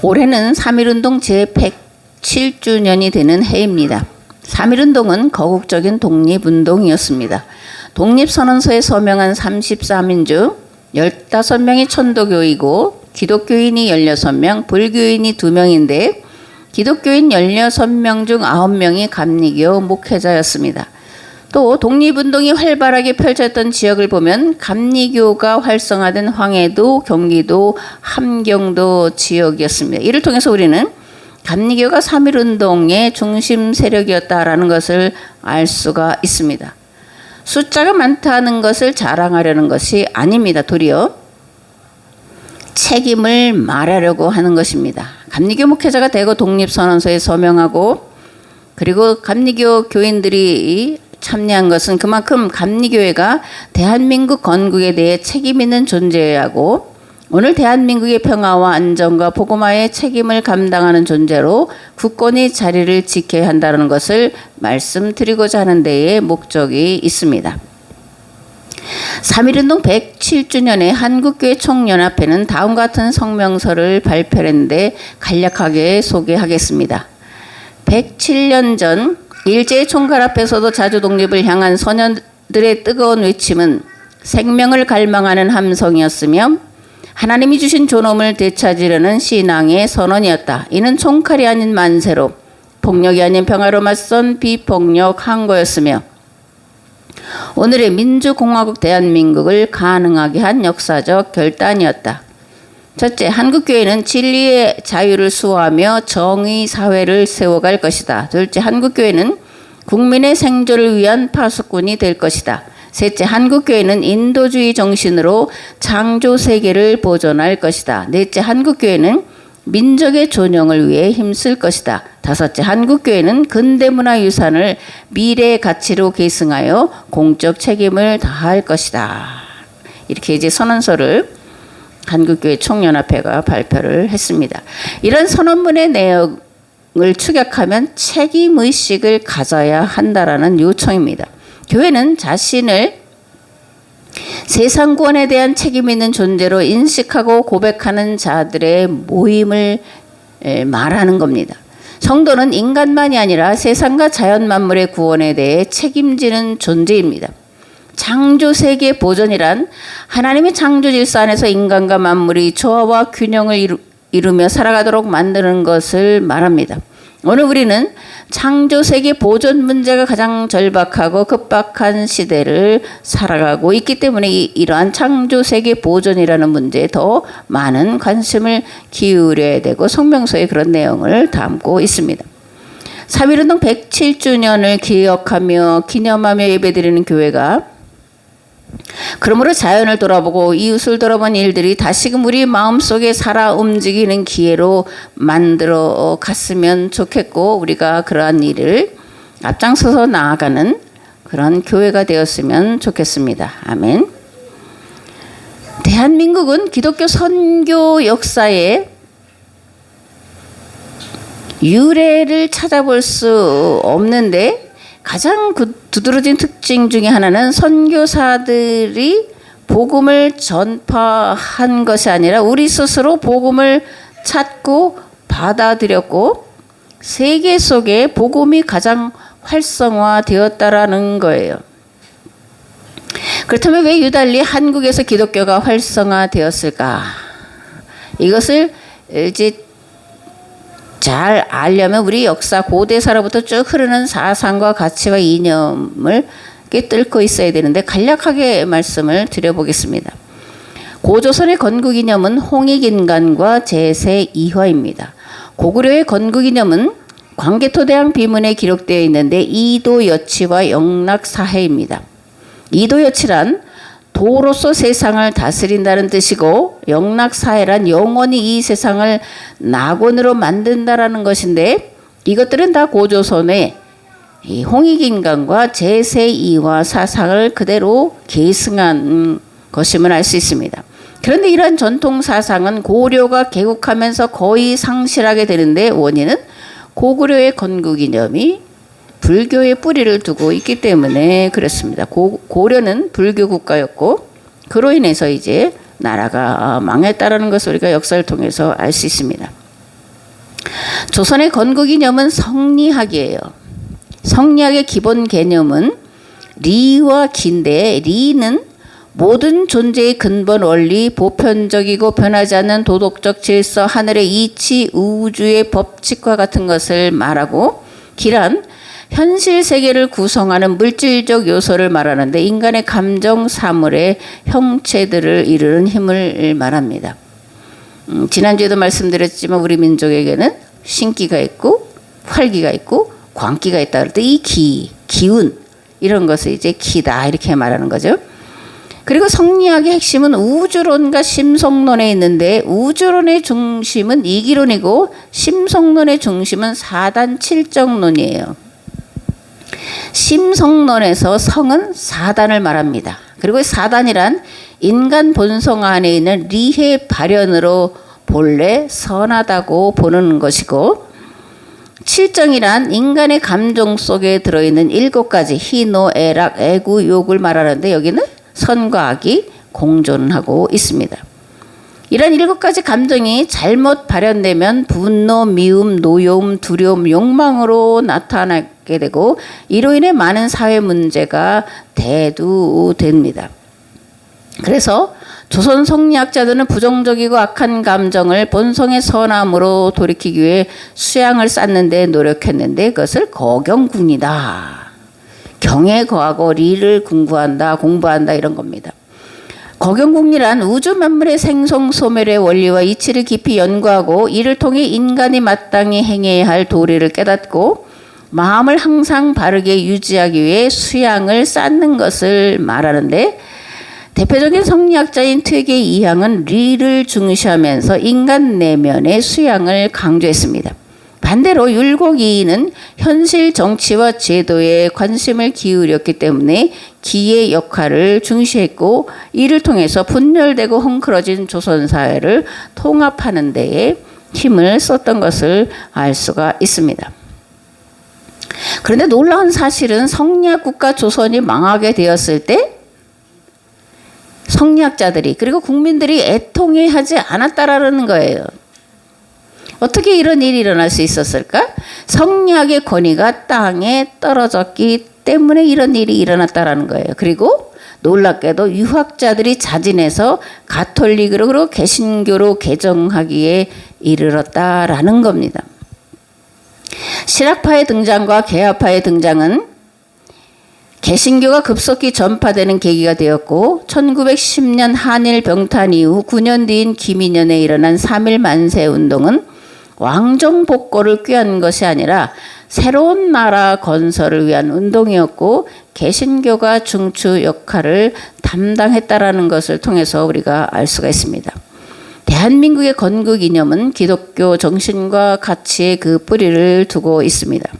올해는 3.1운동 제107주년이 되는 해입니다. 3.1운동은 거국적인 독립운동이었습니다. 독립선언서에 서명한 33인 중 15명이 천도교이고 기독교인이 16명, 불교인이 2명인데 기독교인 16명 중 9명이 감리교 목회자였습니다. 또 독립운동이 활발하게 펼쳐졌던 지역을 보면 감리교가 활성화된 황해도, 경기도, 함경도 지역이었습니다. 이를 통해서 우리는 감리교가 3.1운동의 중심 세력이었다라는 것을 알 수가 있습니다. 숫자가 많다는 것을 자랑하려는 것이 아닙니다. 도리어 책임을 말하려고 하는 것입니다. 감리교 목회자가 대거 독립선언서에 서명하고 그리고 감리교 교인들이 참여한 것은 그만큼 감리교회가 대한민국 건국에 대해 책임 있는 존재하고 오늘 대한민국의 평화와 안정과 복음화의 책임을 감당하는 존재로 굳건히 자리를 지켜야 한다는 것을 말씀드리고자 하는 데에 목적이 있습니다. 3.1운동 107주년에 한국교회 총연합회는 다음과 같은 성명서를 발표했는데 간략하게 소개하겠습니다. 107년 전 일제의 총칼 앞에서도 자주 독립을 향한 소년들의 뜨거운 외침은 생명을 갈망하는 함성이었으며 하나님이 주신 존엄을 되찾으려는 신앙의 선언이었다. 이는 총칼이 아닌 만세로 폭력이 아닌 평화로 맞선 비폭력 항거였으며 오늘의 민주공화국 대한민국을 가능하게 한 역사적 결단이었다. 첫째, 한국교회는 진리의 자유를 수호하며 정의 사회를 세워갈 것이다. 둘째, 한국교회는 국민의 생존을 위한 파수꾼이 될 것이다. 셋째, 한국교회는 인도주의 정신으로 창조세계를 보존할 것이다. 넷째, 한국교회는 민족의 존영을 위해 힘쓸 것이다. 다섯째, 한국교회는 근대문화유산을 미래의 가치로 계승하여 공적 책임을 다할 것이다. 이렇게 이제 선언서를 한국교회 총연합회가 발표를 했습니다. 이런 선언문의 내용을 축약하면 책임의식을 가져야 한다라는 요청입니다. 교회는 자신을 세상 구원에 대한 책임 있는 존재로 인식하고 고백하는 자들의 모임을 말하는 겁니다. 성도는 인간만이 아니라 세상과 자연 만물의 구원에 대해 책임지는 존재입니다. 창조세계 보존이란 하나님의 창조 질서 안에서 인간과 만물이 조화와 균형을 이루며 살아가도록 만드는 것을 말합니다. 오늘 우리는 창조세계 보존 문제가 가장 절박하고 급박한 시대를 살아가고 있기 때문에 이러한 창조세계 보존이라는 문제에 더 많은 관심을 기울여야 되고 성명서에 그런 내용을 담고 있습니다. 3.1운동 107주년을 기억하며 기념하며 예배드리는 교회가 그러므로 자연을 돌아보고 이웃을 돌아본 일들이 다시금 우리 마음속에 살아 움직이는 기회로 만들어 갔으면 좋겠고 우리가 그러한 일을 앞장서서 나아가는 그런 교회가 되었으면 좋겠습니다. 아멘. 대한민국은 기독교 선교 역사에 유래를 찾아볼 수 없는데 가장 두드러진 특징 중에 하나는 선교사들이 복음을 전파한 것이 아니라 우리 스스로 복음을 찾고 받아들였고 세계 속에 복음이 가장 활성화되었다라는 거예요. 그렇다면 왜 유달리 한국에서 기독교가 활성화되었을까? 이것을 이제 잘 알려면 우리 역사 고대사로부터 쭉 흐르는 사상과 가치와 이념을 꿰뚫고 있어야 되는데 간략하게 말씀을 드려보겠습니다. 고조선의 건국이념은 홍익인간과 제세이화입니다. 고구려의 건국이념은 광개토대왕 비문에 기록되어 있는데 이도여치와 영락사해입니다. 이도여치란 도로서 세상을 다스린다는 뜻이고 영락사해란 영원히 이 세상을 낙원으로 만든다라는 것인데 이것들은 다 고조선의 이 홍익인간과 제세이화 사상을 그대로 계승한 것임을 알 수 있습니다. 그런데 이러한 전통 사상은 고려가 개국하면서 거의 상실하게 되는데 원인은 고구려의 건국이념이 불교의 뿌리를 두고 있기 때문에 그렇습니다. 고려는 불교 국가였고 그로 인해서 이제 나라가 망했다라는 것을 우리가 역사를 통해서 알 수 있습니다. 조선의 건국 이념은 성리학이에요. 성리학의 기본 개념은 리와 기인데, 리는 모든 존재의 근본 원리, 보편적이고 변하지 않는 도덕적 질서, 하늘의 이치, 우주의 법칙과 같은 것을 말하고, 기란 현실 세계를 구성하는 물질적 요소를 말하는데 인간의 감정, 사물의 형체들을 이루는 힘을 말합니다. 지난주에도 말씀드렸지만 우리 민족에게는 신기가 있고 활기가 있고 광기가 있다 그럴 때 이 기운 이런 것을 이제 기다 이렇게 말하는 거죠. 그리고 성리학의 핵심은 우주론과 심성론에 있는데 우주론의 중심은 이기론이고 심성론의 중심은 사단칠정론이에요. 심성론에서 성은 사단을 말합니다. 그리고 사단이란 인간 본성 안에 있는 리의 발현으로 본래 선하다고 보는 것이고, 칠정이란 인간의 감정 속에 들어있는 7가지 희노, 애락, 애구, 욕을 말하는데 여기는 선과 악이 공존하고 있습니다. 이런 7가지 감정이 잘못 발현되면 분노, 미움, 노여움, 두려움, 욕망으로 나타나게 되고 이로 인해 많은 사회 문제가 대두됩니다. 그래서 조선 성리학자들은 부정적이고 악한 감정을 본성의 선함으로 돌이키기 위해 수양을 쌓는 데 노력했는데 그것을 거경궁이다. 경에 거하고 리를 공부한다 이런 겁니다. 거경궁리란 우주 만물의 생성 소멸의 원리와 이치를 깊이 연구하고 이를 통해 인간이 마땅히 행해야 할 도리를 깨닫고 마음을 항상 바르게 유지하기 위해 수양을 쌓는 것을 말하는데, 대표적인 성리학자인 퇴계 이항은 리를 중시하면서 인간 내면의 수양을 강조했습니다. 반대로 율곡이인은 현실 정치와 제도에 관심을 기울였기 때문에 기의 역할을 중시했고 이를 통해서 분열되고 헝클어진 조선사회를 통합하는 데에 힘을 썼던 것을 알 수가 있습니다. 그런데 놀라운 사실은 성리학 국가 조선이 망하게 되었을 때 성리학자들이 그리고 국민들이 애통해하지 않았다라는 거예요. 어떻게 이런 일이 일어날 수 있었을까? 성리학의 권위가 땅에 떨어졌기 때문에 이런 일이 일어났다라는 거예요. 그리고 놀랍게도 유학자들이 자진해서 가톨릭으로 그리고 개신교로 개정하기에 이르렀다라는 겁니다. 실학파의 등장과 개화파의 등장은 개신교가 급속히 전파되는 계기가 되었고 1910년 한일 병탄 이후 9년 뒤인 김인년에 일어난 3.1 만세 운동은 왕정 복고를 꾀한 것이 아니라 새로운 나라 건설을 위한 운동이었고 개신교가 중추 역할을 담당했다라는 것을 통해서 우리가 알 수가 있습니다. 대한민국의 건국 이념은 기독교 정신과 가치의 그 뿌리를 두고 있습니다.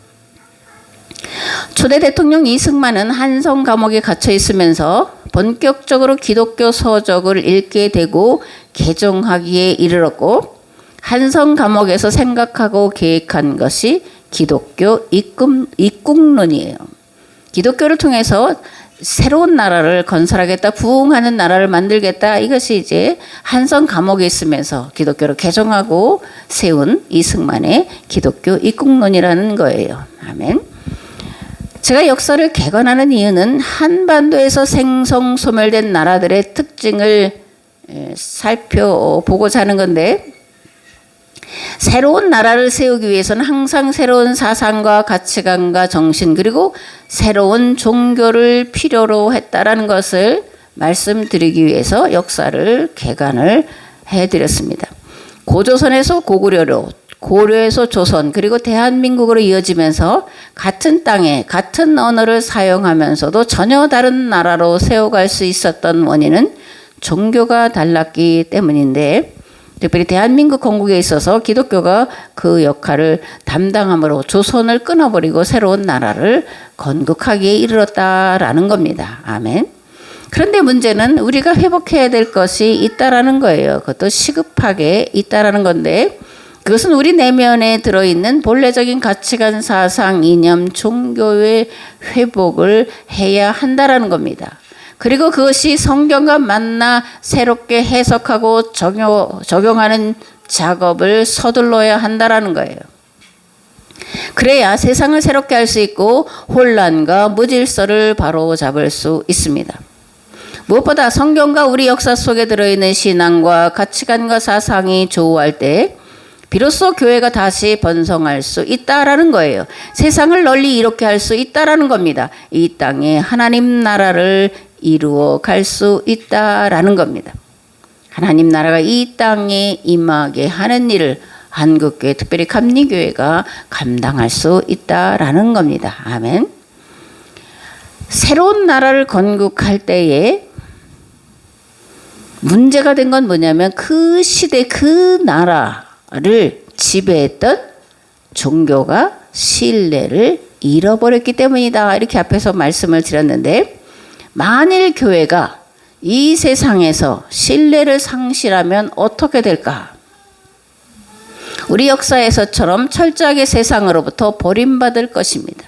초대 대통령 이승만은 한성 감옥에 갇혀 있으면서 본격적으로 기독교 서적을 읽게 되고 개종하기에 이르렀고 한성 감옥에서 생각하고 계획한 것이 기독교 입국론이에요. 기독교를 통해서 새로운 나라를 건설하겠다, 부흥하는 나라를 만들겠다. 이것이 이제 한성 감옥에 있으면서 기독교를 개종하고 세운 이승만의 기독교 입국론이라는 거예요. 아멘. 제가 역사를 개관하는 이유는 한반도에서 생성 소멸된 나라들의 특징을 살펴보고자 하는 건데, 새로운 나라를 세우기 위해서는 항상 새로운 사상과 가치관과 정신 그리고 새로운 종교를 필요로 했다라는 것을 말씀드리기 위해서 역사를 개관을 해드렸습니다. 고조선에서 고구려로, 고려에서 조선 그리고 대한민국으로 이어지면서 같은 땅에 같은 언어를 사용하면서도 전혀 다른 나라로 세워갈 수 있었던 원인은 종교가 달랐기 때문인데, 특별히 대한민국 건국에 있어서 기독교가 그 역할을 담당함으로 조선을 끊어버리고 새로운 나라를 건국하기에 이르렀다라는 겁니다. 아멘. 그런데 문제는 우리가 회복해야 될 것이 있다라는 거예요. 그것도 시급하게 있다라는 건데, 그것은 우리 내면에 들어있는 본래적인 가치관, 사상, 이념, 종교의 회복을 해야 한다라는 겁니다. 그리고 그것이 성경과 만나 새롭게 해석하고 적용하는 작업을 서둘러야 한다라는 거예요. 그래야 세상을 새롭게 할 수 있고 혼란과 무질서를 바로잡을 수 있습니다. 무엇보다 성경과 우리 역사 속에 들어있는 신앙과 가치관과 사상이 조우할 때 비로소 교회가 다시 번성할 수 있다라는 거예요. 세상을 널리 이롭게 할 수 있다라는 겁니다. 이 땅에 하나님 나라를 이루어 갈 수 있다라는 겁니다. 하나님 나라가 이 땅에 임하게 하는 일을 한국교회, 특별히 감리교회가 감당할 수 있다라는 겁니다. 아멘. 새로운 나라를 건국할 때에 문제가 된 건 뭐냐면 그 시대 그 나라를 지배했던 종교가 신뢰를 잃어버렸기 때문이다. 이렇게 앞에서 말씀을 드렸는데, 만일 교회가 이 세상에서 신뢰를 상실하면 어떻게 될까? 우리 역사에서처럼 철저하게 세상으로부터 버림받을 것입니다.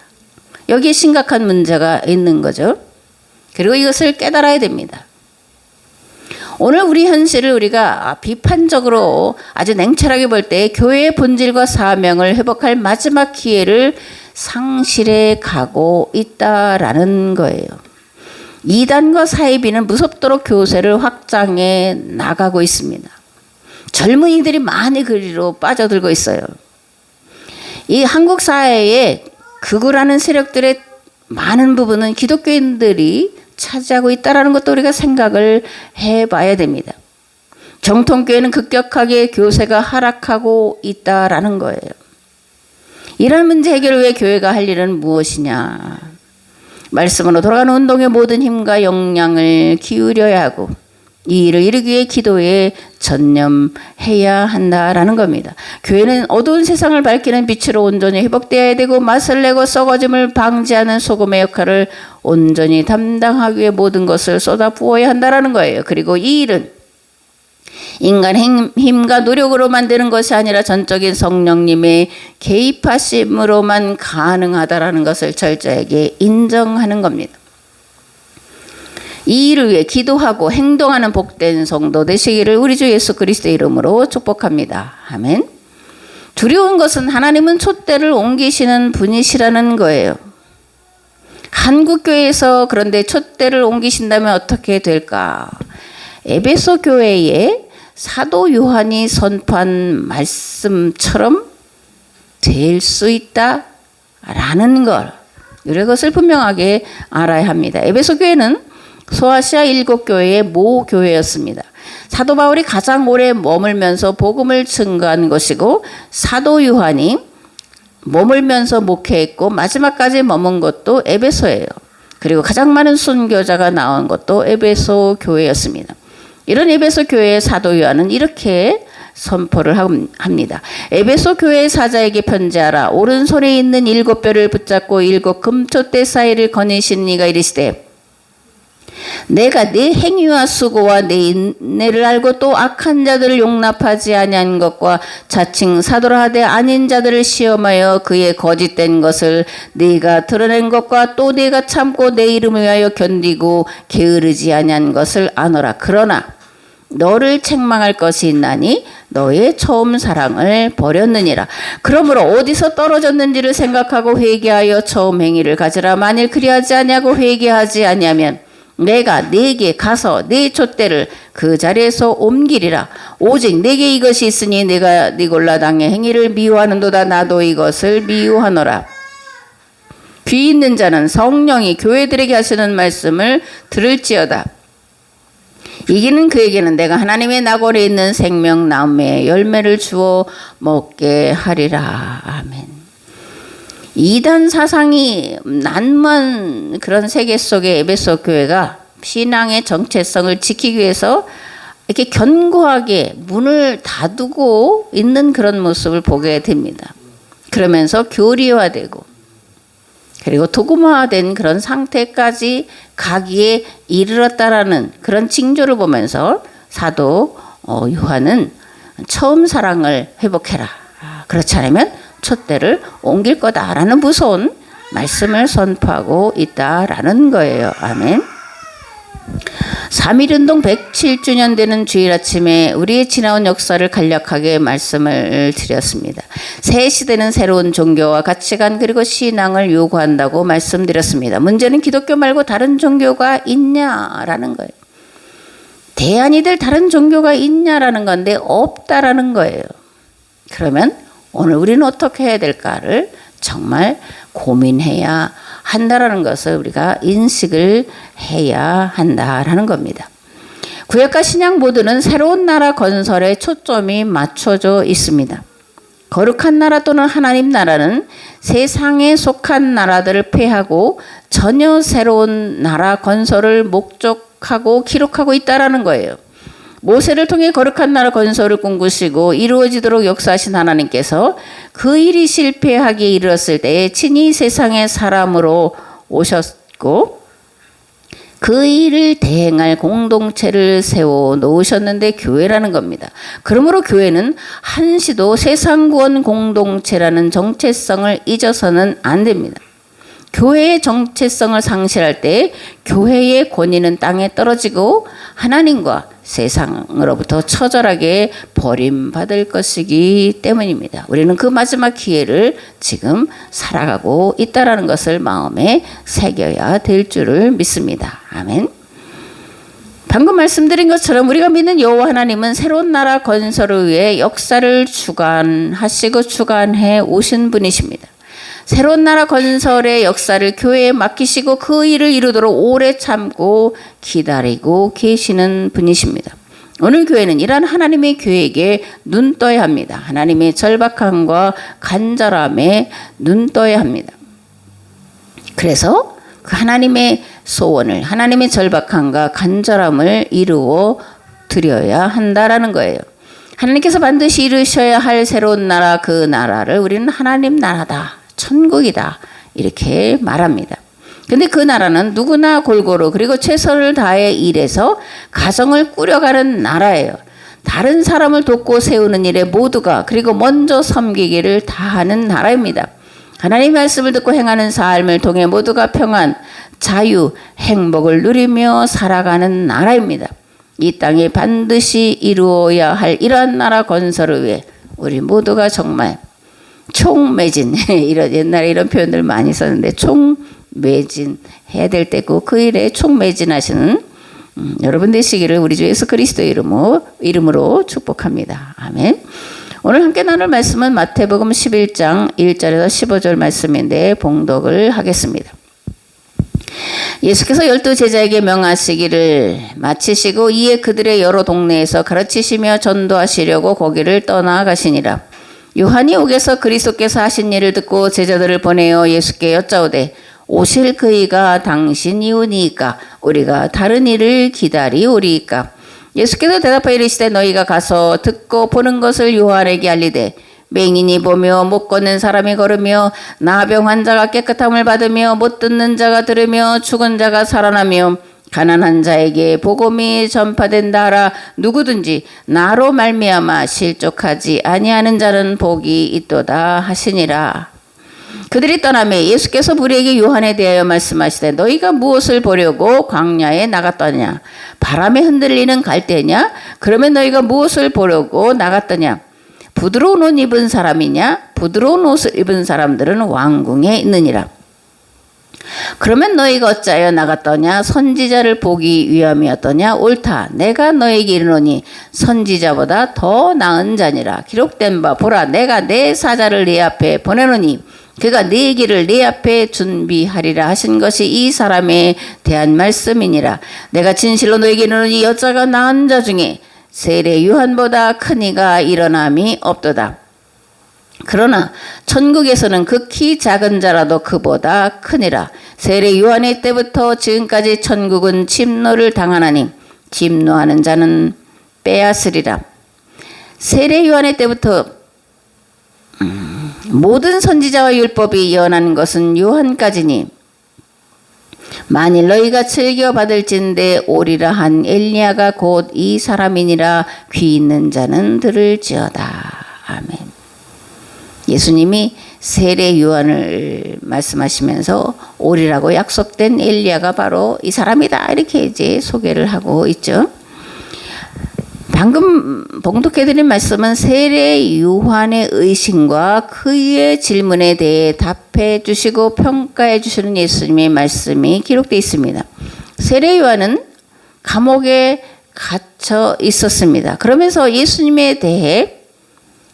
여기에 심각한 문제가 있는 거죠. 그리고 이것을 깨달아야 됩니다. 오늘 우리 현실을 우리가 비판적으로 아주 냉철하게 볼 때 교회의 본질과 사명을 회복할 마지막 기회를 상실해 가고 있다라는 거예요. 이단과 사이비는 무섭도록 교세를 확장해 나가고 있습니다. 젊은이들이 많이 그리로 빠져들고 있어요. 이 한국 사회에 극우라는 세력들의 많은 부분은 기독교인들이 차지하고 있다는 것도 우리가 생각을 해봐야 됩니다. 정통교회는 급격하게 교세가 하락하고 있다라는 거예요. 이런 문제 해결을 위해 교회가 할 일은 무엇이냐? 말씀으로 돌아가는 운동의 모든 힘과 역량을 기울여야 하고 이 일을 이루기 위해 기도에 전념해야 한다라는 겁니다. 교회는 어두운 세상을 밝히는 빛으로 온전히 회복되어야 되고 맛을 내고 썩어짐을 방지하는 소금의 역할을 온전히 담당하기 위해 모든 것을 쏟아부어야 한다라는 거예요. 그리고 이 일은 인간의 힘과 노력으로 만드는 것이 아니라 전적인 성령님의 개입하심으로만 가능하다라는 것을 철저하게 인정하는 겁니다. 이 일을 위해 기도하고 행동하는 복된 성도 되시기를 우리 주 예수 그리스도의 이름으로 축복합니다. 아멘. 두려운 것은 하나님은 촛대를 옮기시는 분이시라는 거예요. 한국교회에서 그런데 촛대를 옮기신다면 어떻게 될까? 에베소 교회에 사도 요한이 선포한 말씀처럼 될 수 있다라는 걸, 이런 것을 분명하게 알아야 합니다. 에베소 교회는 소아시아 7교회의 모교회였습니다. 사도 바울이 가장 오래 머물면서 복음을 증거한 것이고 사도 요한이 머물면서 목회했고 마지막까지 머문 것도 에베소예요. 그리고 가장 많은 순교자가 나온 것도 에베소 교회였습니다. 이런 에베소 교회의 사도 요한은 이렇게 선포를 합니다. 에베소 교회의 사자에게 편지하라. 오른손에 있는 7뼈를 붙잡고 7 금촛대 사이를 거니신 이가 이르시되 내가 네 행위와 수고와 네 인내를 알고 또 악한 자들을 용납하지 아니한 것과 자칭 사도라 하되 아닌 자들을 시험하여 그의 거짓된 것을 네가 드러낸 것과 또 네가 참고 내 이름을 위하여 견디고 게으르지 아니한 것을 아노라. 그러나 너를 책망할 것이 있나니 너의 처음 사랑을 버렸느니라. 그러므로 어디서 떨어졌는지를 생각하고 회개하여 처음 행위를 가지라. 만일 그리하지 아니하고 회개하지 아니하면 내가 네게 가서 네 촛대를 그 자리에서 옮기리라. 오직 내게 이것이 있으니 내가 니골라당의 행위를 미워하는도다. 나도 이것을 미워하노라. 귀 있는 자는 성령이 교회들에게 하시는 말씀을 들을지어다. 이기는 그에게는 내가 하나님의 낙원에 있는 생명나무의 열매를 주어 먹게 하리라. 아멘. 이단 사상이 난무한 그런 세계 속의 에베소 교회가 신앙의 정체성을 지키기 위해서 이렇게 견고하게 문을 닫고 있는 그런 모습을 보게 됩니다. 그러면서 교리화되고 그리고 도구화된 그런 상태까지 가기에 이르렀다라는 그런 징조를 보면서 사도 요한은 처음 사랑을 회복해라. 그렇지 않으면 촛대를 옮길 거다라는 무서운 말씀을 선포하고 있다라는 거예요. 아멘. 3.1운동 107주년 되는 주일 아침에 우리의 지나온 역사를 간략하게 말씀을 드렸습니다. 새 시대는 새로운 종교와 가치관 그리고 신앙을 요구한다고 말씀드렸습니다. 문제는 기독교 말고 다른 종교가 있냐라는 거예요. 대안이 될 다른 종교가 있냐라는 건데 없다라는 거예요. 그러면 오늘 우리는 어떻게 해야 될까를 정말 고민해야 한다라는 것을 우리가 인식을 해야 한다라는 겁니다. 구약과 신약 모두는 새로운 나라 건설에 초점이 맞춰져 있습니다. 거룩한 나라 또는 하나님 나라는 세상에 속한 나라들을 폐하고 전혀 새로운 나라 건설을 목적하고 기록하고 있다라는 거예요. 모세를 통해 거룩한 나라 건설을 꿈꾸시고 이루어지도록 역사하신 하나님께서 그 일이 실패하기에 이르렀을 때에 친히 세상의 사람으로 오셨고 그 일을 대행할 공동체를 세워 놓으셨는데 교회라는 겁니다. 그러므로 교회는 한시도 세상 구원 공동체라는 정체성을 잊어서는 안 됩니다. 교회의 정체성을 상실할 때 교회의 권위는 땅에 떨어지고 하나님과 세상으로부터 처절하게 버림받을 것이기 때문입니다. 우리는 그 마지막 기회를 지금 살아가고 있다는 것을 마음에 새겨야 될 줄을 믿습니다. 아멘. 방금 말씀드린 것처럼 우리가 믿는 여호와 하나님은 새로운 나라 건설을 위해 역사를 주관하시고 주관해 오신 분이십니다. 새로운 나라 건설의 역사를 교회에 맡기시고 그 일을 이루도록 오래 참고 기다리고 계시는 분이십니다. 오늘 교회는 이러한 하나님의 계획에 눈 떠야 합니다. 하나님의 절박함과 간절함에 눈 떠야 합니다. 그래서 그 하나님의 소원을, 하나님의 절박함과 간절함을 이루어 드려야 한다라는 거예요. 하나님께서 반드시 이루셔야 할 새로운 나라, 그 나라를 우리는 하나님 나라다, 천국이다 이렇게 말합니다. 근데 그 나라는 누구나 골고루 그리고 최선을 다해 일해서 가정을 꾸려가는 나라예요. 다른 사람을 돕고 세우는 일에 모두가 그리고 먼저 섬기기를 다하는 나라입니다. 하나님의 말씀을 듣고 행하는 삶을 통해 모두가 평안, 자유, 행복을 누리며 살아가는 나라입니다. 이 땅에 반드시 이루어야 할 이러한 나라 건설을 위해 우리 모두가 정말 총매진, 이런 옛날에 이런 표현들 많이 썼는데 총매진 해야 될 때고 그 일에 총매진하시는 여러분 되시기를 우리 주 예수 그리스도 이름으로 축복합니다. 아멘. 오늘 함께 나눌 말씀은 마태복음 11장 1절에서 15절 말씀인데 봉독을 하겠습니다. 예수께서 12 제자에게 명하시기를 마치시고 이에 그들의 여러 동네에서 가르치시며 전도하시려고 거기를 떠나가시니라. 요한이 옥에서 그리스도께서 하신 일을 듣고 제자들을 보내어 예수께 여짜오되 오실 그이가 당신이오니이까 우리가 다른 일을 기다리오리이까. 예수께서 대답하여 이르시되 너희가 가서 듣고 보는 것을 요한에게 알리되 맹인이 보며 못 걷는 사람이 걸으며 나병 환자가 깨끗함을 받으며 못 듣는 자가 들으며 죽은 자가 살아나며 가난한 자에게 복음이 전파된다 하라. 누구든지 나로 말미암아 실족하지 아니하는 자는 복이 있도다 하시니라. 그들이 떠나매 예수께서 무리에게 요한에 대하여 말씀하시되 너희가 무엇을 보려고 광야에 나갔더냐? 바람에 흔들리는 갈대냐? 그러면 너희가 무엇을 보려고 나갔더냐? 부드러운 옷 입은 사람이냐? 부드러운 옷을 입은 사람들은 왕궁에 있느니라. 그러면 너희가 어찌하여 나갔더냐? 선지자를 보기 위함이었더냐? 옳다. 내가 너희에게 이르노니 선지자보다 더 나은 자니라. 기록된 바 보라 내가 내 사자를 네 앞에 보내노니 그가 네 길을 네 앞에 준비하리라 하신 것이 이 사람에 대한 말씀이니라. 내가 진실로 너희에게 이르노니 여자가 낳은 자 중에 세례 요한보다 큰 이가 일어남이 없도다. 그러나 천국에서는 극히 작은 자라도 그보다 크니라. 세례 요한의 때부터 지금까지 천국은 침노를 당하나니 침노하는 자는 빼앗으리라. 세례 요한의 때부터 모든 선지자와 율법이 예언한 것은 요한까지니 만일 너희가 즐겨 받을진대 오리라 한 엘리야가 곧 이 사람이니라. 귀 있는 자는 들을지어다. 아멘. 예수님이 세례 요한을 말씀하시면서 오리라고 약속된 엘리야가 바로 이 사람이다 이렇게 이제 소개를 하고 있죠. 방금 봉독해드린 말씀은 세례 요한의 의심과 그의 질문에 대해 답해 주시고 평가해 주시는 예수님의 말씀이 기록되어 있습니다. 세례 요한은 감옥에 갇혀 있었습니다. 그러면서 예수님에 대해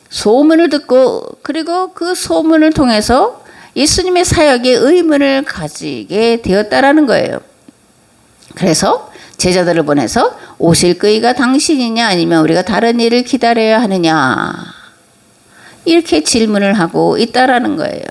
소문을 듣고 그리고 그 소문을 통해서 예수님의 사역에 의문을 가지게 되었다라는 거예요. 그래서 제자들을 보내서 오실 그이가 당신이냐 아니면 우리가 다른 일을 기다려야 하느냐 이렇게 질문을 하고 있다라는 거예요.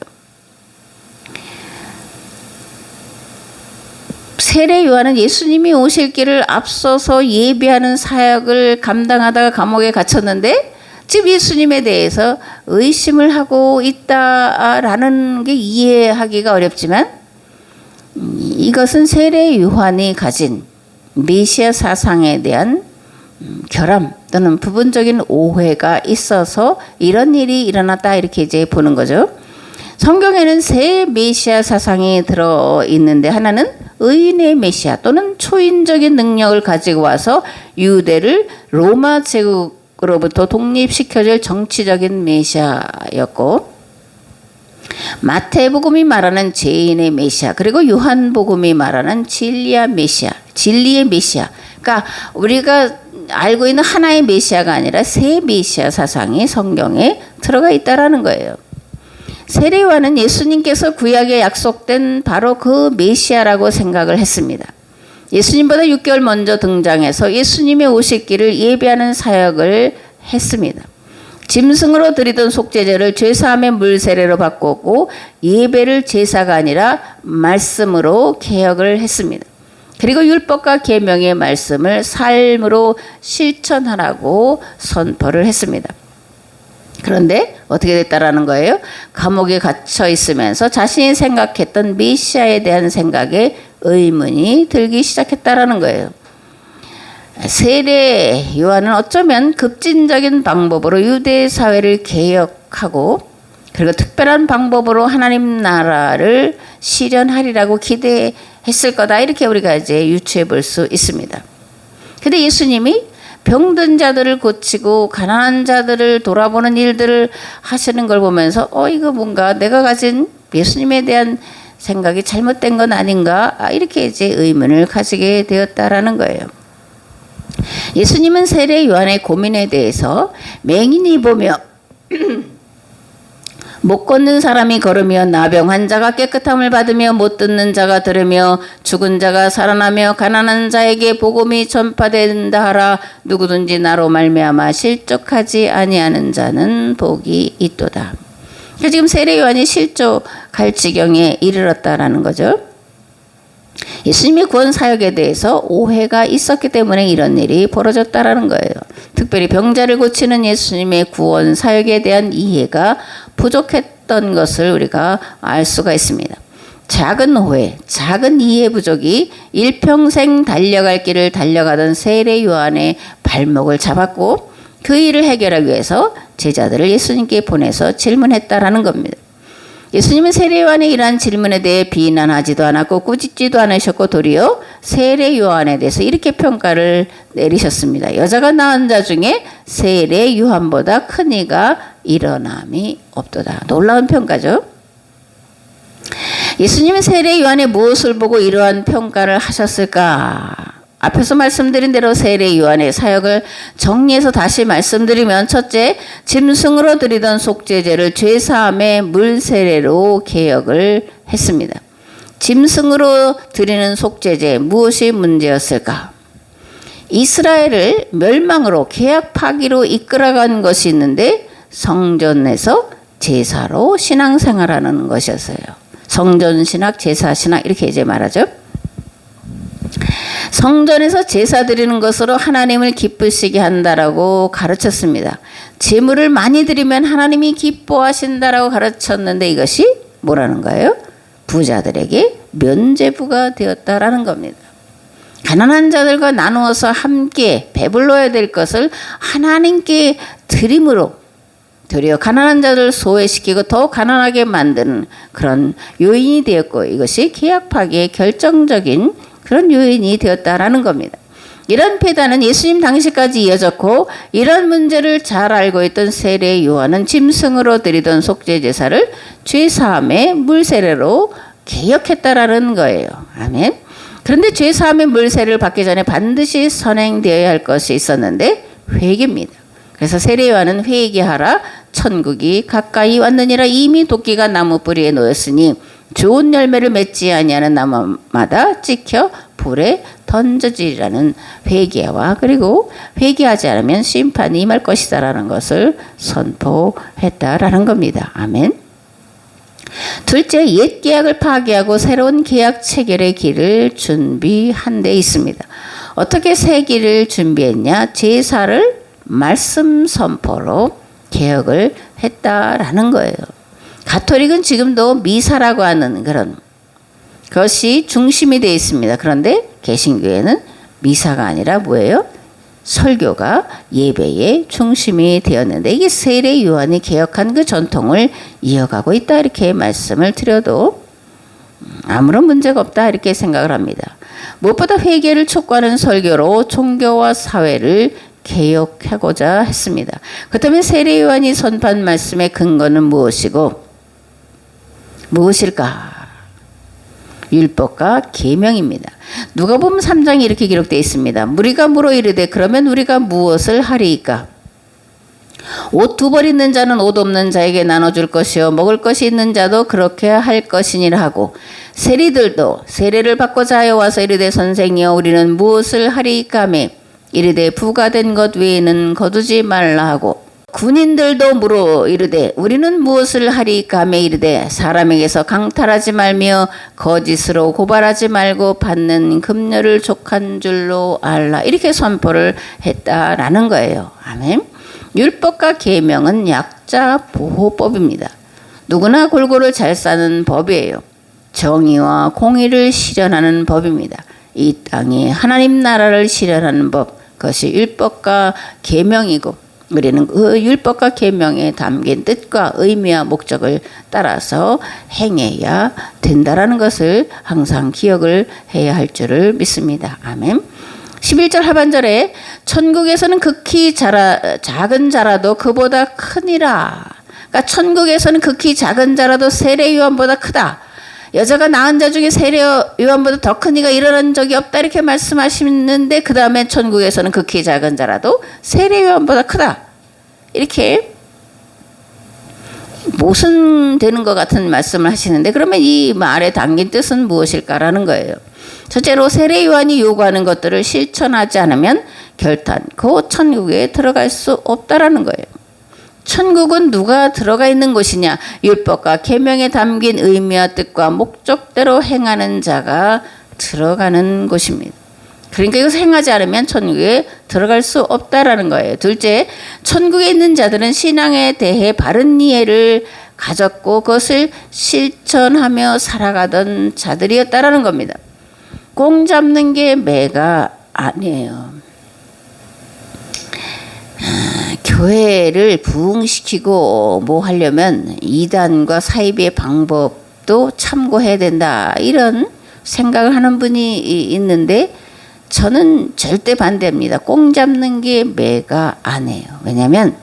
세례 요한은 예수님이 오실 길을 앞서서 예비하는 사역을 감당하다가 감옥에 갇혔는데 지금 예수님에 대해서 의심을 하고 있다라는 게 이해하기가 어렵지만 이것은 세례 요한이 가진 메시아 사상에 대한 결함 또는 부분적인 오해가 있어서 이런 일이 일어났다 이렇게 이제 보는 거죠. 성경에는 세 메시아 사상이 들어 있는데 하나는 의인의 메시아 또는 초인적인 능력을 가지고 와서 유대를 로마 제국으로부터 독립시켜줄 정치적인 메시아였고, 마태복음이 말하는 죄인의 메시아, 그리고 요한복음이 말하는 진리의 메시아. 그러니까 우리가 알고 있는 하나의 메시아가 아니라 세 메시아 사상이 성경에 들어가 있다라는 거예요. 세례 요한은 예수님께서 구약에 약속된 바로 그 메시아라고 생각을 했습니다. 예수님보다 6개월 먼저 등장해서 예수님의 오실 길을 예비하는 사역을 했습니다. 짐승으로 드리던 속죄제를 죄사함의 물세례로 바꾸고 예배를 제사가 아니라 말씀으로 개혁을 했습니다. 그리고 율법과 계명의 말씀을 삶으로 실천하라고 선포를 했습니다. 그런데 어떻게 됐다라는 거예요? 감옥에 갇혀 있으면서 자신이 생각했던 메시아에 대한 생각에 의문이 들기 시작했다라는 거예요. 세례 요한은 어쩌면 급진적인 방법으로 유대 사회를 개혁하고 그리고 특별한 방법으로 하나님 나라를 실현하리라고 기대했을 거다 이렇게 우리가 이제 유추해 볼 수 있습니다. 근데 예수님이 병든 자들을 고치고 가난한 자들을 돌아보는 일들을 하시는 걸 보면서 이거 뭔가 내가 가진 예수님에 대한 생각이 잘못된 건 아닌가 이렇게 이제 의문을 가지게 되었다라는 거예요. 예수님은 세례 요한의 고민에 대해서 맹인이 보며 못 걷는 사람이 걸으며 나병 환자가 깨끗함을 받으며 못 듣는 자가 들으며 죽은 자가 살아나며 가난한 자에게 복음이 전파된다 하라. 누구든지 나로 말미암아 실족하지 아니하는 자는 복이 있도다. 그러니까 지금 세례 요한이 실족할 지경에 이르렀다라는 거죠. 예수님의 구원 사역에 대해서 오해가 있었기 때문에 이런 일이 벌어졌다라는 거예요. 특별히 병자를 고치는 예수님의 구원 사역에 대한 이해가 부족했던 것을 우리가 알 수가 있습니다. 작은 오해, 작은 이해 부족이 일평생 달려갈 길을 달려가던 세례 요한의 발목을 잡았고 그 일을 해결하기 위해서 제자들을 예수님께 보내서 질문했다라는 겁니다. 예수님은 세례 요한의 이러한 질문에 대해 비난하지도 않았고 꾸짖지도 않으셨고 도리어 세례 요한에 대해서 이렇게 평가를 내리셨습니다. 여자가 낳은 자 중에 세례 요한보다 큰 이가 일어남이 없도다. 놀라운 평가죠. 예수님은 세례 요한의 무엇을 보고 이러한 평가를 하셨을까? 앞에서 말씀드린 대로 세례 요한의 사역을 정리해서 다시 말씀드리면, 첫째, 짐승으로 드리던 속죄제를 죄사함의 물세례로 개혁을 했습니다. 짐승으로 드리는 속죄제, 무엇이 문제였을까? 이스라엘을 멸망으로 계약 파기로 이끌어간 것이 있는데 성전에서 제사로 신앙생활하는 것이었어요. 성전신학, 제사신학 이렇게 이제 말하죠. 성전에서 제사 드리는 것으로 하나님을 기쁘시게 한다라고 가르쳤습니다. 제물을 많이 드리면 하나님이 기뻐하신다라고 가르쳤는데 이것이 뭐라는 거예요? 부자들에게 면죄부가 되었다라는 겁니다. 가난한 자들과 나누어서 함께 배불러야 될 것을 하나님께 드림으로 도리어 가난한 자들을 소외시키고 더 가난하게 만드는 그런 요인이 되었고, 이것이 계약 파기의 결정적인 그런 요인이 되었다라는 겁니다. 이런 폐단은 예수님 당시까지 이어졌고, 이런 문제를 잘 알고 있던 세례 요한은 짐승으로 드리던 속죄 제사를 죄사함의 물세례로 개혁했다라는 거예요. 아멘. 그런데 죄사함의 물세례를 받기 전에 반드시 선행되어야 할 것이 있었는데 회개입니다. 그래서 세례 요한은 회개하라, 천국이 가까이 왔느니라. 이미 도끼가 나무 뿌리에 놓였으니 좋은 열매를 맺지 아니하는 나무마다 찍혀 불에 던져지라는 회개와, 그리고 회개하지 않으면 심판이 임할 것이다라는 것을 선포했다라는 겁니다. 아멘. 둘째, 옛 계약을 파기하고 새로운 계약 체결의 길을 준비한 데 있습니다. 어떻게 새 길을 준비했냐? 제사를 말씀 선포로 개혁을 했다라는 거예요. 가톨릭은 지금도 미사라고 하는 그런 것이 중심이 되어 있습니다. 그런데 개신교회는 미사가 아니라 뭐예요? 설교가 예배의 중심이 되었는데, 이게 세례 요한이 개혁한 그 전통을 이어가고 있다, 이렇게 말씀을 드려도 아무런 문제가 없다, 이렇게 생각을 합니다. 무엇보다 회개를 촉구하는 설교로 종교와 사회를 개혁하고자 했습니다. 그렇다면 세례 요한이 선포한 말씀의 근거는 무엇일까? 율법과 계명입니다. 누가복음 3장에 이렇게 기록되어 있습니다. 무리가 물어 이르되 그러면 우리가 무엇을 하리이까? 옷 2벌 있는 자는 옷 없는 자에게 나눠줄 것이요 먹을 것이 있는 자도 그렇게 할 것이니라 하고, 세리들도 세례를 받고자 하여 와서 이르되 선생이여 우리는 무엇을 하리이까 하매 이르되 부과된 것 외에는 거두지 말라 하고, 군인들도 물어 이르되 우리는 무엇을 하리이까 하매 이르되 사람에게서 강탈하지 말며 거짓으로 고발하지 말고 받는 급료를 족한 줄로 알라, 이렇게 선포를 했다라는 거예요. 아멘. 율법과 계명은 약자 보호법입니다. 누구나 골고루 잘 사는 법이에요. 정의와 공의를 실현하는 법입니다. 이 땅에 하나님 나라를 실현하는 법, 그것이 율법과 계명이고, 우리는 그 율법과 계명에 담긴 뜻과 의미와 목적을 따라서 행해야 된다라는 것을 항상 기억을 해야 할 줄을 믿습니다. 아멘. 11절 하반절에 천국에서는 극히 작은 자라도 그보다 크니라. 그러니까 천국에서는 극히 작은 자라도 세례 요한보다 크다. 여자가 낳은 자 중에 세례 요한보다 더 큰 이가 일어난 적이 없다, 이렇게 말씀하시는데 그 다음에 천국에서는 극히 작은 자라도 세례 요한보다 크다, 이렇게 모순되는 것 같은 말씀을 하시는데, 그러면 이 말에 담긴 뜻은 무엇일까라는 거예요. 첫째로 세례 요한이 요구하는 것들을 실천하지 않으면 결단코 천국에 들어갈 수 없다라는 거예요. 천국은 누가 들어가 있는 곳이냐? 율법과 계명에 담긴 의미와 뜻과 목적대로 행하는 자가 들어가는 곳입니다. 그러니까 이것을 행하지 않으면 천국에 들어갈 수 없다라는 거예요. 둘째, 천국에 있는 자들은 신앙에 대해 바른 이해를 가졌고 그것을 실천하며 살아가던 자들이었다라는 겁니다. 공 잡는 게 매가 아니에요. 교회를 부흥시키고 뭐 하려면 이단과 사이비의 방법도 참고해야 된다, 이런 생각을 하는 분이 있는데 저는 절대 반대합니다. 꽁 잡는 게 매가 아니에요. 왜냐하면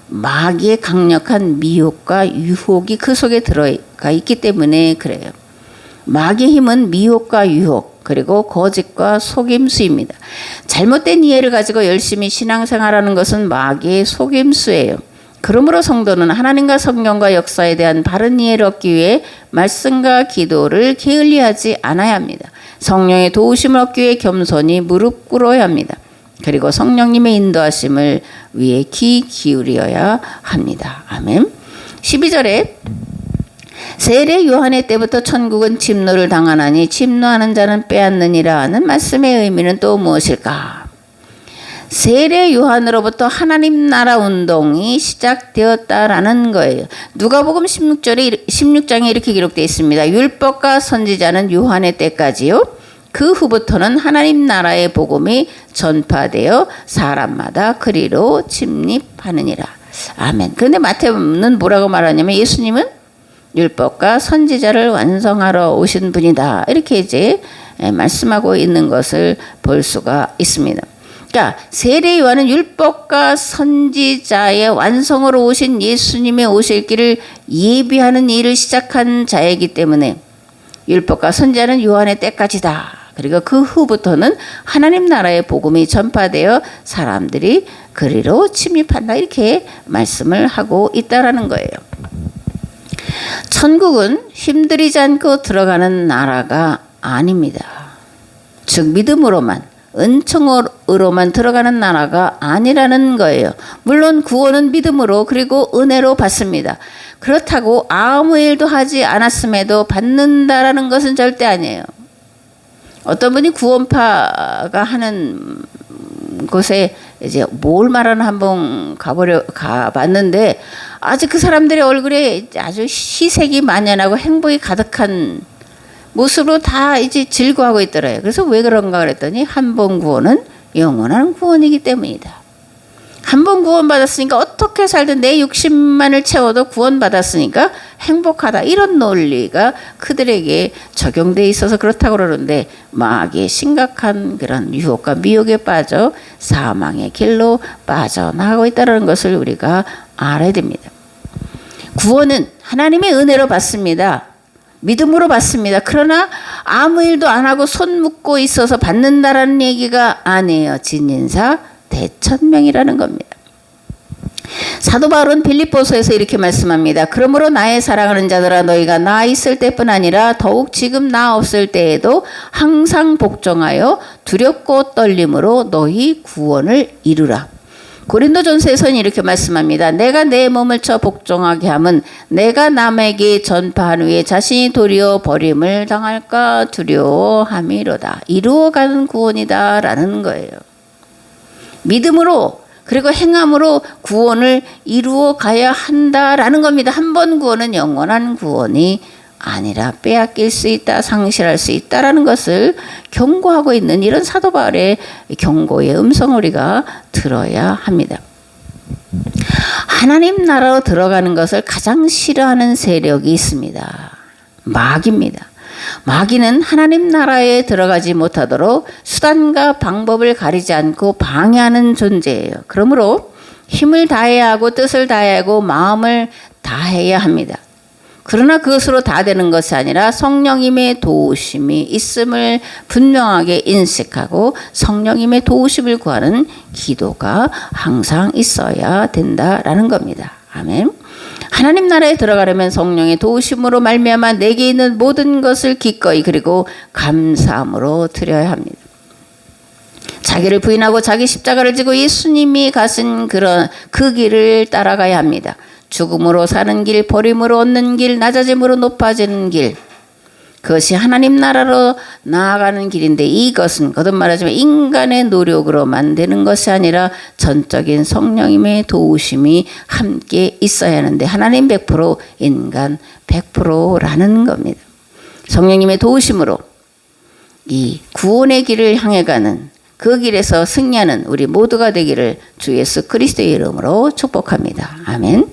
마귀의 강력한 미혹과 유혹이 그 속에 들어가 있기 때문에 그래요. 마귀의 힘은 미혹과 유혹, 그리고 거짓과 속임수입니다. 잘못된 이해를 가지고 열심히 신앙생활하는 것은 마귀의 속임수예요. 그러므로 성도는 하나님과 성경과 역사에 대한 바른 이해를 얻기 위해 말씀과 기도를 게을리하지 않아야 합니다. 성령의 도우심을 얻기 위해 겸손히 무릎 꿇어야 합니다. 그리고 성령님의 인도하심을 위해 귀 기울여야 합니다. 아멘. 12절에 세례 요한의 때부터 천국은 침노를 당하나니 침노하는 자는 빼앗느니라 하는 말씀의 의미는 또 무엇일까? 세례 요한으로부터 하나님 나라 운동이 시작되었다라는 거예요. 누가복음 16장에 이렇게 기록되어 있습니다. 율법과 선지자는 요한의 때까지요. 그 후부터는 하나님 나라의 복음이 전파되어 사람마다 그리로 침입하느니라. 아멘. 그런데 마태는 뭐라고 말하냐면 예수님은 율법과 선지자를 완성하러 오신 분이다. 이렇게 이제 말씀하고 있는 것을 볼 수가 있습니다. 그러니까 세례 요한은 율법과 선지자의 완성으로 오신 예수님의 오실 길을 예비하는 일을 시작한 자이기 때문에 율법과 선지자는 요한의 때까지다. 그리고 그 후부터는 하나님 나라의 복음이 전파되어 사람들이 그리로 침입한다. 이렇게 말씀을 하고 있다라는 거예요. 천국은 힘들이지 않고 들어가는 나라가 아닙니다. 즉 믿음으로만 은총으로만 들어가는 나라가 아니라는 거예요. 물론 구원은 믿음으로 그리고 은혜로 받습니다. 그렇다고 아무 일도 하지 않았음에도 받는다라는 것은 절대 아니에요. 어떤 분이 구원파가 하는 곳에 이제 뭘 말하나 한번 가봤는데 아주 그 사람들의 얼굴에 아주 희색이 만연하고 행복이 가득한 모습으로 다 이제 즐거워하고 있더래요. 그래서 왜 그런가 그랬더니 한 번 구원은 영원한 구원이기 때문이다. 한 번 구원받았으니까 어떻게 살든 내 욕심만을 채워도 구원받았으니까 행복하다. 이런 논리가 그들에게 적용돼 있어서 그렇다고 그러는데 마귀의 심각한 그런 유혹과 미혹에 빠져 사망의 길로 빠져나가고 있다는 것을 우리가 알아야 됩니다. 구원은 하나님의 은혜로 받습니다. 믿음으로 받습니다. 그러나 아무 일도 안 하고 손 묶고 있어서 받는다라는 얘기가 아니에요. 진인사 대천명이라는 겁니다. 사도 바울은 빌립보서에서 이렇게 말씀합니다. 그러므로 나의 사랑하는 자들아 너희가 나 있을 때뿐 아니라 더욱 지금 나 없을 때에도 항상 복종하여 두렵고 떨림으로 너희 구원을 이루라. 고린도전서에서는 이렇게 말씀합니다. 내가 내 몸을 쳐 복종하게 함은 내가 남에게 전파한 후에 자신이 도리어 버림을 당할까 두려워함이로다. 이루어가는 구원이다 라는 거예요. 믿음으로 그리고 행함으로 구원을 이루어 가야 한다라는 겁니다. 한 번 구원은 영원한 구원이 아니라 빼앗길 수 있다, 상실할 수 있다라는 것을 경고하고 있는 이런 사도 바울의 경고의 음성을 우리가 들어야 합니다. 하나님 나라로 들어가는 것을 가장 싫어하는 세력이 있습니다. 마귀입니다. 마귀는 하나님 나라에 들어가지 못하도록 수단과 방법을 가리지 않고 방해하는 존재예요. 그러므로 힘을 다해야 하고 뜻을 다해야 하고 마음을 다해야 합니다. 그러나 그것으로 다 되는 것이 아니라 성령님의 도우심이 있음을 분명하게 인식하고 성령님의 도우심을 구하는 기도가 항상 있어야 된다라는 겁니다. 아멘. 하나님 나라에 들어가려면 성령의 도우심으로 말미암아 내게 있는 모든 것을 기꺼이 그리고 감사함으로 드려야 합니다. 자기를 부인하고 자기 십자가를 지고 예수님이 가신 그 길을 따라가야 합니다. 죽음으로 사는 길, 버림으로 얻는 길, 낮아짐으로 높아지는 길. 그것이 하나님 나라로 나아가는 길인데 이것은 거듭 말하자면 인간의 노력으로만 되는 것이 아니라 전적인 성령님의 도우심이 함께 있어야 하는데 하나님 100%, 인간 100%라는 겁니다. 성령님의 도우심으로 이 구원의 길을 향해 가는 그 길에서 승리하는 우리 모두가 되기를 주 예수 그리스도의 이름으로 축복합니다. 아멘.